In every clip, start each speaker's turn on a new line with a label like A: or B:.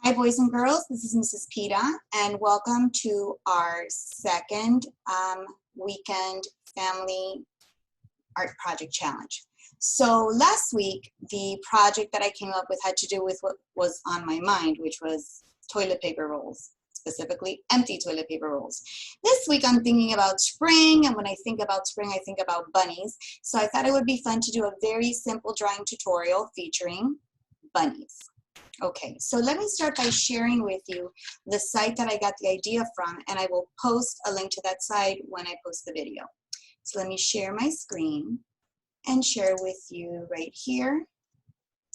A: Hi, boys and girls. This is Mrs. Pita, and welcome to our second weekend family art project challenge. So last week, the project that I came up with had to do with what was on my mind, which was toilet paper rolls, specifically empty toilet paper rolls. This week, I'm thinking about spring, and when I think about spring, I think about bunnies. So I thought it would be fun to do a very simple drawing tutorial featuring bunnies. Okay, so let me start by sharing with you the site that I got the idea from, and I will post a link to that site when I post the video. So let me share my screen and share with you right here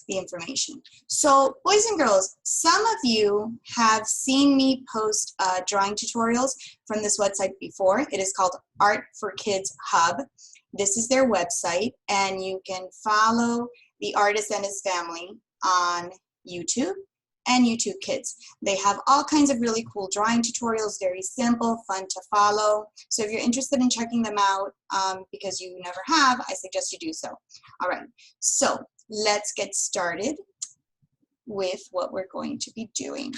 A: the information. So boys and girls, some of you have seen me post drawing tutorials from this website before. It is called Art for Kids Hub. This is their website, and you can follow the artist and his family on YouTube and YouTube Kids. They have all kinds of really cool drawing tutorials, very simple, fun to follow. So if you're interested in checking them out, because you never have, I suggest you do so. All right, so let's get started with what we're going to be doing.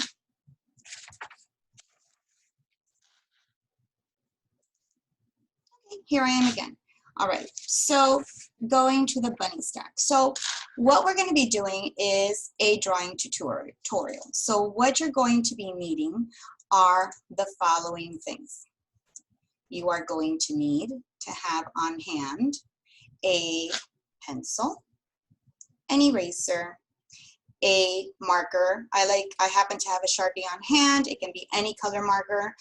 A: Okay, here I am again. All right, so going to the bunny stack. So what we're going to be doing is a drawing tutorial. So what you're going to be needing are the following things. You are going to need to have on hand a pencil, an eraser, a marker. I happen to have a Sharpie on hand. It can be any color marker.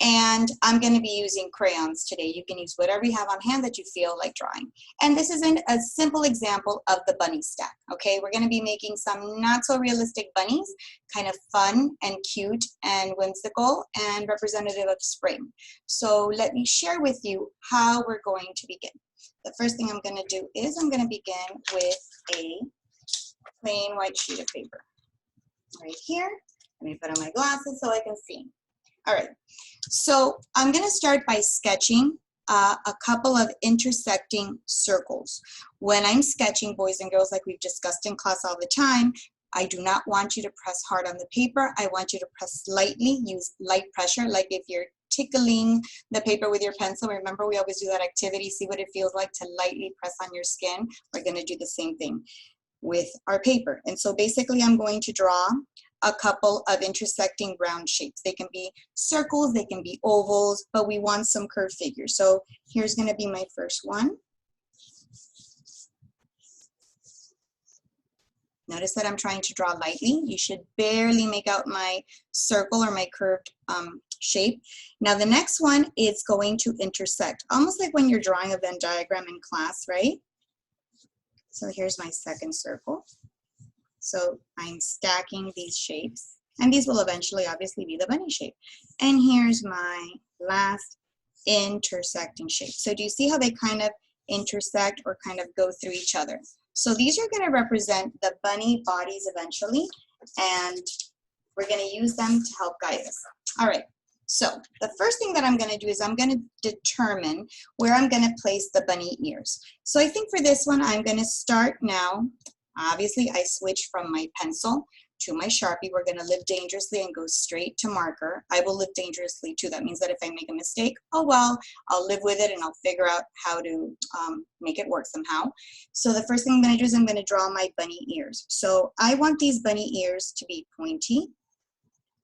A: And I'm going to be using crayons today. You can use whatever you have on hand that you feel like drawing. And this is a simple example of the bunny stack, okay? We're going to be making some not so realistic bunnies, kind of fun and cute and whimsical and representative of spring. So let me share with you how we're going to begin. The first thing I'm going to do is I'm going to begin with a plain white sheet of paper right here. Let me put on my glasses so I can see. All right, so I'm going to start by sketching a couple of intersecting circles. When I'm sketching, boys and girls, like we've discussed in class all the time, I do not want you to press hard on the paper. I want you to press lightly, use light pressure, like if you're tickling the paper with your pencil. Remember, we always do that activity. See what it feels like to lightly press on your skin. We're going to do the same thing with our paper. And so basically I'm going to draw a couple of intersecting round shapes. They can be circles, they can be ovals, but we want some curved figures. So here's going to be my first one. Notice that I'm trying to draw lightly. You should barely make out my circle or my curved shape. Now the next one is going to intersect, almost like when you're drawing a Venn diagram in class, right? So here's my second circle. So I'm stacking these shapes, and these will eventually obviously be the bunny shape. And here's my last intersecting shape. So do you see how they kind of intersect or kind of go through each other? So these are going to represent the bunny bodies eventually, and we're going to use them to help guide us. All right. So the first thing that I'm going to do is I'm going to determine where I'm going to place the bunny ears. So I think for this one, I'm going to start now. Obviously, I switch from my pencil to my Sharpie. We're going to live dangerously and go straight to marker. I will live dangerously too. That means that if I make a mistake, oh well, I'll live with it and I'll figure out how to make it work somehow. So the first thing I'm going to do is I'm going to draw my bunny ears. So I want these bunny ears to be pointy.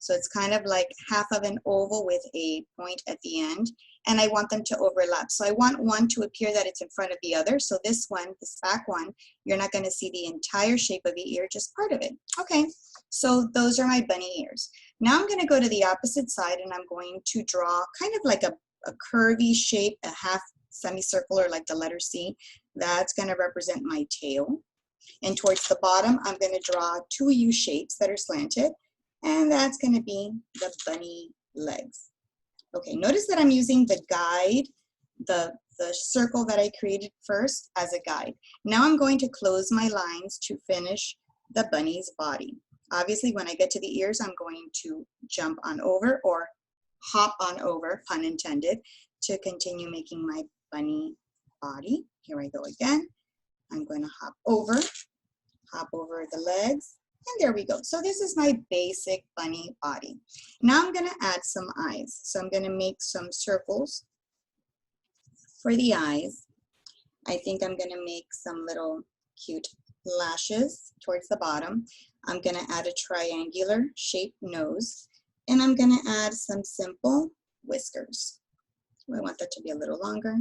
A: So it's kind of like half of an oval with a point at the end, and I want them to overlap. So I want one to appear that it's in front of the other. So this one, this back one, you're not going to see the entire shape of the ear, just part of it. Okay, so those are my bunny ears. Now I'm going to go to the opposite side, and I'm going to draw kind of like a curvy shape, a half semicircle, or like the letter C. That's going to represent my tail. And towards the bottom, I'm going to draw two U shapes that are slanted. And that's going to be the bunny legs. Okay, notice that I'm using the guide, the circle that I created first as a guide. Now I'm going to close my lines to finish the bunny's body. Obviously, when I get to the ears, I'm going to jump on over or hop on over, pun intended, to continue making my bunny body. Here I go again. I'm going to hop over the legs, And there we go. So this is my basic bunny body. Now I'm gonna add some eyes. So I'm gonna make some circles for the eyes. I think I'm gonna make some little cute lashes towards the bottom. I'm gonna add a triangular shaped nose, and I'm gonna add some simple whiskers. I want that to be a little longer.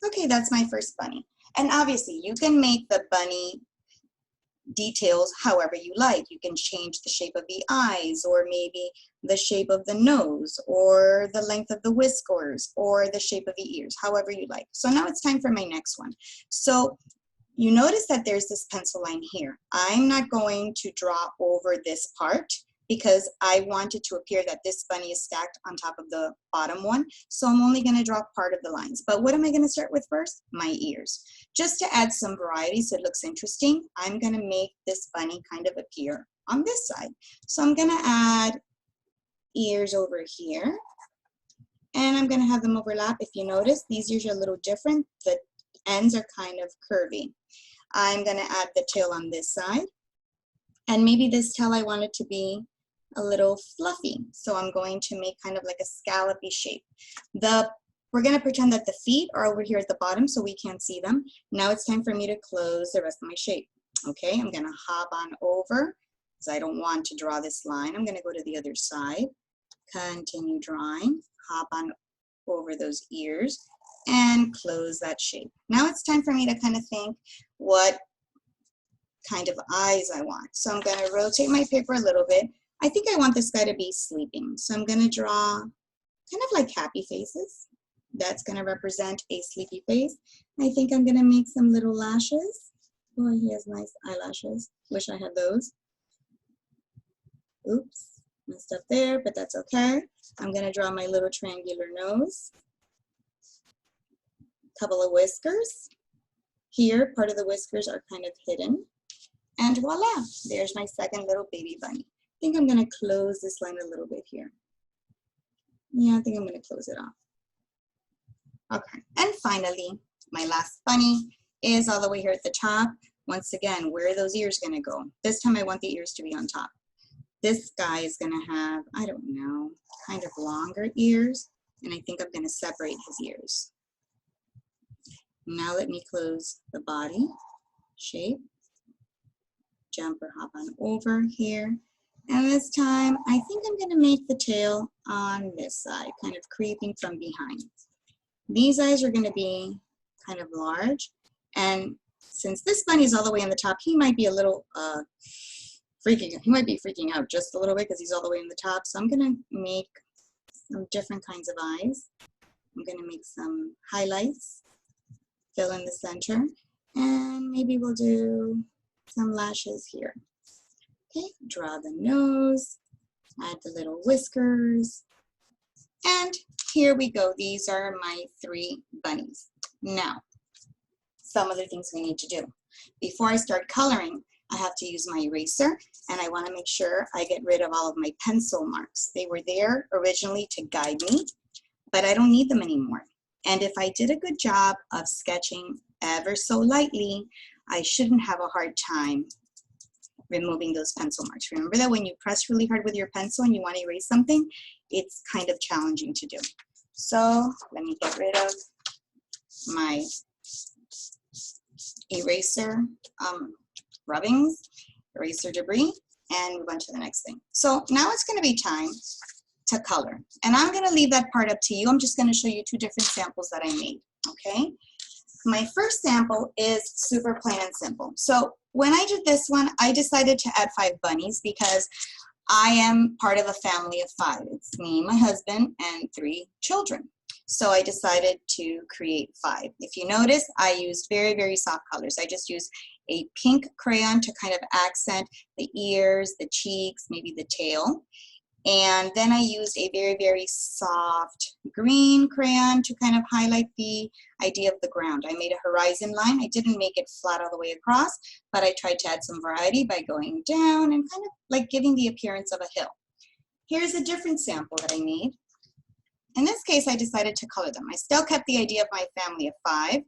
A: Okay, that's my first bunny. And obviously you can make the bunny details however you like. You can change the shape of the eyes, or maybe the shape of the nose, or the length of the whiskers, or the shape of the ears, however you like. So now it's time for my next one. So you notice that there's this pencil line here. I'm not going to draw over this part because I want it to appear that this bunny is stacked on top of the bottom one. So I'm only going to draw part of the lines. But what am I going to start with first? My ears. Just to add some variety so it looks interesting, I'm going to make this bunny kind of appear on this side. So I'm going to add ears over here. And I'm going to have them overlap. If you notice, these ears are a little different. The ends are kind of curvy. I'm going to add the tail on this side. And maybe this tail I want it to be a little fluffy. So I'm going to make kind of like a scallopy shape. We're going to pretend that the feet are over here at the bottom so we can't see them. Now it's time for me to close the rest of my shape. Okay, I'm going to hop on over because I don't want to draw this line. I'm going to go to the other side, continue drawing, hop on over those ears, and close that shape. Now it's time for me to kind of think what kind of eyes I want. So I'm going to rotate my paper a little bit. I think I want this guy to be sleeping. So I'm going to draw kind of like happy faces. That's going to represent a sleepy face. I think I'm going to make some little lashes. Oh, he has nice eyelashes. Wish I had those. Oops, messed up there, but that's okay. I'm going to draw my little triangular nose. Couple of whiskers. Here, part of the whiskers are kind of hidden. And voila, there's my second little baby bunny. I think I'm going to close this line a little bit here. Yeah, I think I'm going to close it off. Okay, and finally, my last bunny is all the way here at the top. Once again, where are those ears going to go? This time I want the ears to be on top. This guy is going to have, I don't know, kind of longer ears, and I think I'm going to separate his ears. Now let me close the body shape. Jump or hop on over here. And this time, I think I'm going to make the tail on this side, kind of creeping from behind. These eyes are going to be kind of large. And since this bunny is all the way on the top, he might be a little freaking out just a little bit because he's all the way on the top. So I'm going to make some different kinds of eyes. I'm going to make some highlights, fill in the center, and maybe we'll do some lashes here. Okay, draw the nose, add the little whiskers, and here we go. These are my 3 bunnies. Now, some other things we need to do. Before I start coloring, I have to use my eraser, and I want to make sure I get rid of all of my pencil marks. They were there originally to guide me, but I don't need them anymore. And if I did a good job of sketching ever so lightly, I shouldn't have a hard time removing those pencil marks. Remember that when you press really hard with your pencil and you want to erase something, it's kind of challenging to do. So let me get rid of my eraser rubbings, eraser debris, and move on to the next thing. So now it's going to be time to color. And I'm going to leave that part up to you. I'm just going to show you 2 different samples that I made, okay? My first sample is super plain and simple. So when I did this one, I decided to add 5 bunnies because I am part of a family of 5. It's me, my husband, and 3 children. So I decided to create 5. If you notice, I used very, very soft colors. I just used a pink crayon to kind of accent the ears, the cheeks, maybe the tail. And then I used a very, very soft green crayon to kind of highlight the idea of the ground. I made a horizon line. I didn't make it flat all the way across, but I tried to add some variety by going down and kind of like giving the appearance of a hill. Here's a different sample that I made. In this case, I decided to color them. I still kept the idea of my family of 5,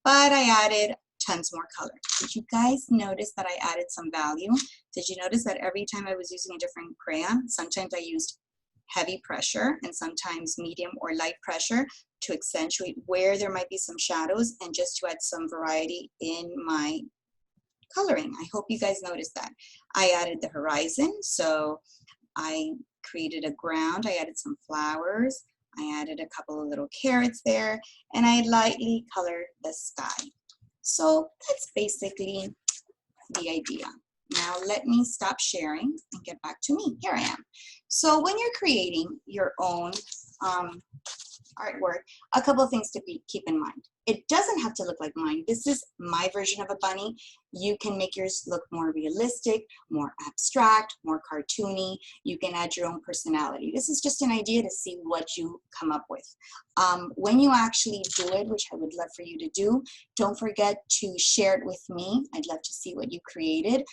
A: but I added tons more color. Did you guys notice that I added some value? Did you notice that every time I was using a different crayon, sometimes I used heavy pressure and sometimes medium or light pressure to accentuate where there might be some shadows and just to add some variety in my coloring. I hope you guys noticed that. I added the horizon, so I created a ground, I added some flowers, I added a couple of little carrots there, and I lightly colored the sky. So that's basically the idea. Now let me stop sharing and get back to me. Here I am. So when you're creating your own artwork, a couple of things to keep in mind. It doesn't have to look like mine. This is my version of a bunny. You can make yours look more realistic, more abstract, more cartoony. You can add your own personality. This is just an idea to see what you come up with. When you actually do it, which I would love for you to do, don't forget to share it with me. I'd love to see what you created.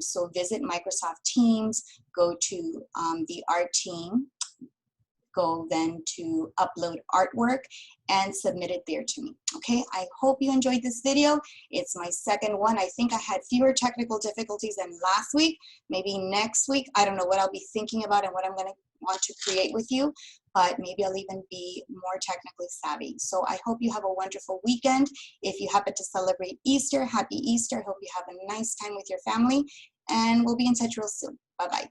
A: So visit Microsoft Teams, go to the art team, go then to upload artwork and submit it there to me. Okay, I hope you enjoyed this video. It's my second one. I think I had fewer technical difficulties than last week. Maybe next week, I don't know what I'll be thinking about and what I'm gonna want to create with you, but maybe I'll even be more technically savvy. So I hope you have a wonderful weekend. If you happen to celebrate Easter, happy Easter. I hope you have a nice time with your family, and we'll be in touch real soon. Bye-bye.